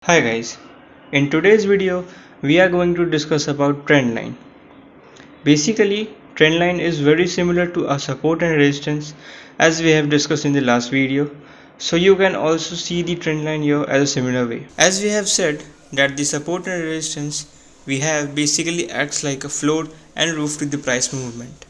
Hi guys, in today's video we are going to discuss about trend line. Basically, trend line is very similar to a support and resistance as we have discussed in the last video. So you can also see the trend line here as a similar way. As we have said that the support and resistance we have basically acts like a floor and roof to the price movement.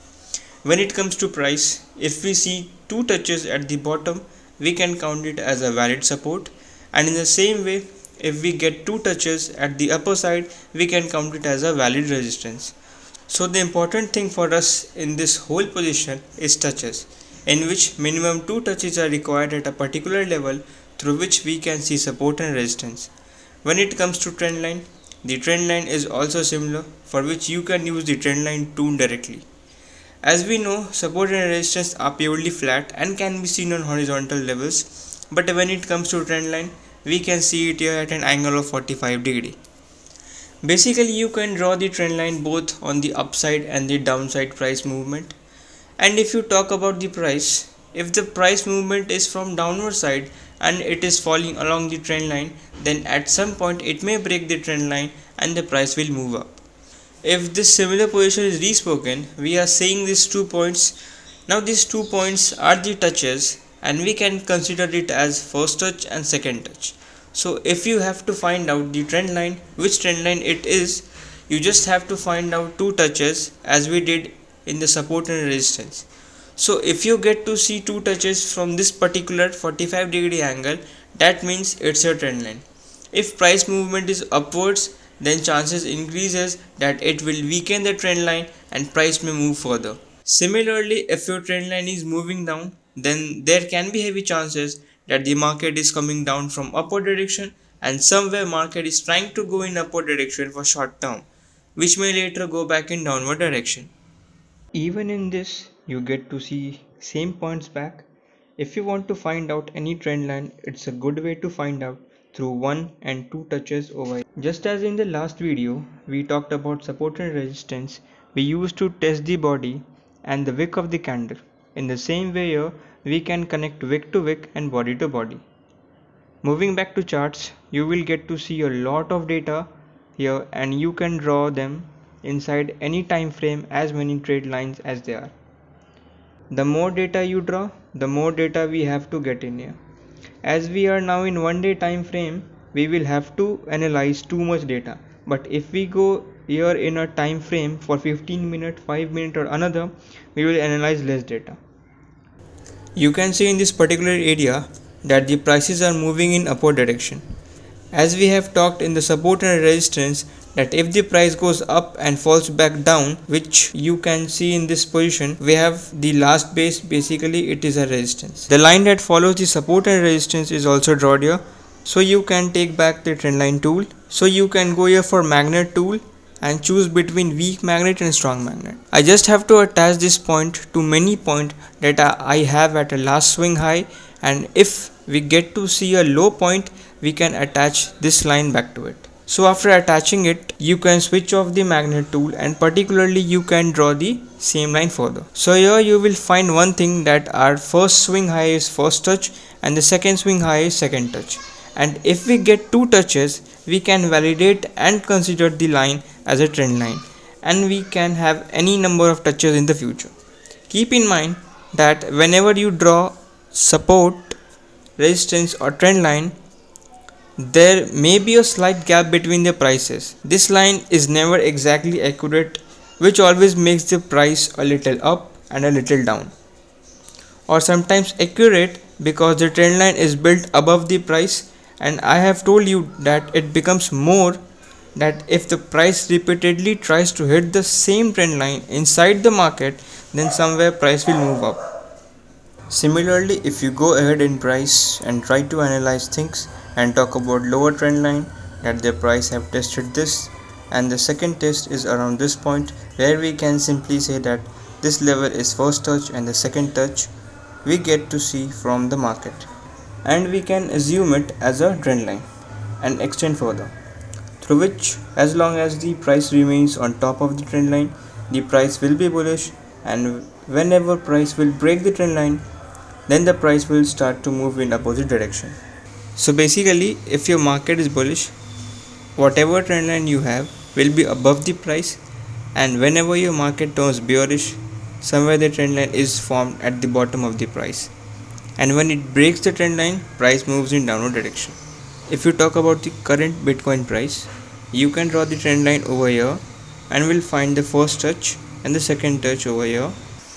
When it comes to price, if we see two touches at the bottom, we can count it as a valid support, and in the same way, if we get two touches at the upper side, we can count it as a valid resistance. So the important thing for us in this whole position is touches, in which minimum two touches are required at a particular level through which we can see support and resistance. When it comes to trend line, the trend line is also similar, for which you can use the trend line tool directly. As we know, support and resistance are purely flat and can be seen on horizontal levels, but when it comes to trend line, we can see it here at an angle of 45 degree. Basically, you can draw the trend line both on the upside and the downside price movement. And if you talk about the price, if the price movement is from downward side and it is falling along the trend line, then at some point it may break the trend line and the price will move up. If this similar position is respoken, we are saying these 2 points. Now these 2 points are the touches and we can consider it as first touch and second touch. So if you have to find out the trend line, which trend line it is, you just have to find out two touches as we did in the support and resistance. So if you get to see two touches from this particular 45 degree angle, that means it's a trend line. If price movement is upwards, then chances increases that it will weaken the trend line and price may move further. Similarly, if your trend line is moving down, then there can be heavy chances that the market is coming down from upward direction and somewhere market is trying to go in upward direction for short term, which may later go back in downward direction. Even in this, you get to see same points back. If you want to find out any trend line, it's a good way to find out through one and two touches over here. Just as in the last video, we talked about support and resistance, we used to test the body and the wick of the candle. In the same way here, we can connect wick to wick and body to body. Moving back to charts, you will get to see a lot of data here and you can draw them inside any time frame as many trade lines as they are. The more data you draw, the more data we have to get in here. As we are now in 1 day time frame, we will have to analyze too much data. But if we go here in a time frame for 15 minutes, 5 minutes or another, we will analyze less data. You can see in this particular area that the prices are moving in upward direction. As we have talked in the support and resistance, that if the price goes up and falls back down, which you can see in this position, we have the last base, basically it is a resistance. The line that follows the support and resistance is also drawn here. So you can take back the trend line tool. So you can go here for magnet tool and choose between weak magnet and strong magnet. I just have to attach this point to many point that I have at a last swing high, and if we get to see a low point, we can attach this line back to it. So after attaching it, you can switch off the magnet tool and particularly you can draw the same line further. So here you will find one thing, that our first swing high is first touch and the second swing high is second touch. And if we get two touches, we can validate and consider the line as a trend line, and we can have any number of touches in the future. Keep in mind that whenever you draw support, resistance or trend line, there may be a slight gap between the prices. This line is never exactly accurate, which always makes the price a little up and a little down, or sometimes accurate because the trend line is built above the price. And I have told you that it becomes more that if the price repeatedly tries to hit the same trend line inside the market, then somewhere price will move up. Similarly, if you go ahead in price and try to analyze things and talk about lower trend line, that the price have tested this and the second test is around this point, where we can simply say that this level is first touch and the second touch we get to see from the market, and we can assume it as a trend line and extend further, through which as long as the price remains on top of the trend line, the price will be bullish, and whenever price will break the trend line, then the price will start to move in opposite direction. So basically, if your market is bullish, whatever trend line you have will be above the price, and whenever your market turns bearish, somewhere the trend line is formed at the bottom of the price, and when it breaks the trend line, price moves in downward direction. If you talk about the current Bitcoin price, you can draw the trend line over here and will find the first touch and the second touch over here.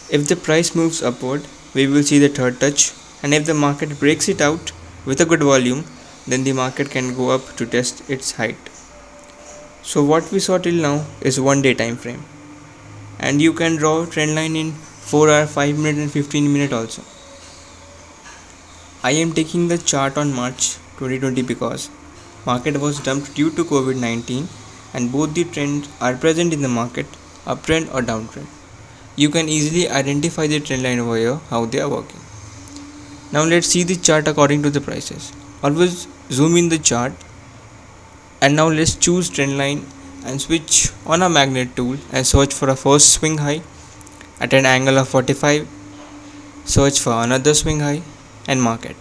If the price moves upward, we will see the third touch, and if the market breaks it out with a good volume, then the market can go up to test its height. So what we saw till now is 1 day time frame, and you can draw trend line in 4 hour, 5 minute and 15 minute also. I am taking the chart on March 2020 because market was dumped due to COVID-19, and both the trends are present in the market, uptrend or downtrend. You can easily identify the trend line over here, how they are working. Now let's see the chart according to the prices. Always zoom in the chart, and now let's choose trend line and switch on a magnet tool and search for a first swing high at an angle of 45. Search for another swing high and mark it.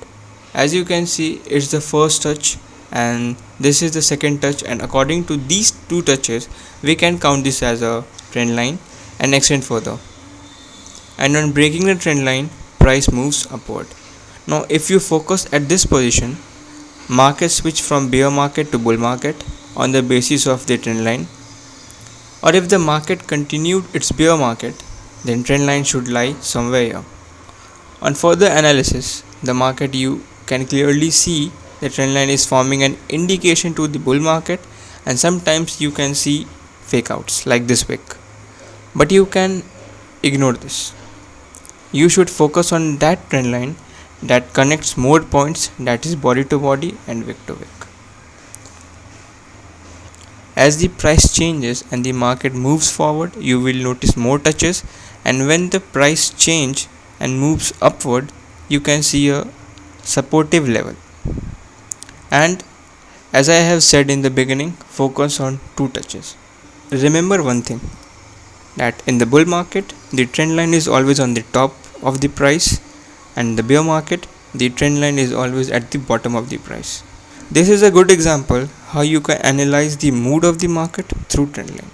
As you can see, it's the first touch and this is the second touch, and according to these two touches we can count this as a trend line and extend further, and on breaking the trend line, price moves upward. Now if you focus at this position, market switch from bear market to bull market on the basis of the trend line, or if the market continued its bear market, then trend line should lie somewhere here. On further analysis, the market, you can clearly see the trend line is forming an indication to the bull market, and sometimes you can see fake outs like this wick, but you can ignore this. You should focus on that trend line that connects more points, that is body to body and wick to wick. As the price changes and the market moves forward, you will notice more touches, and when the price change and moves upward, you can see a supportive level. And as I have said in the beginning, focus on two touches. Remember one thing, that in the bull market the trend line is always on the top of the price, and in the bear market the trend line is always at the bottom of the price. This is a good example how you can analyze the mood of the market through trend line.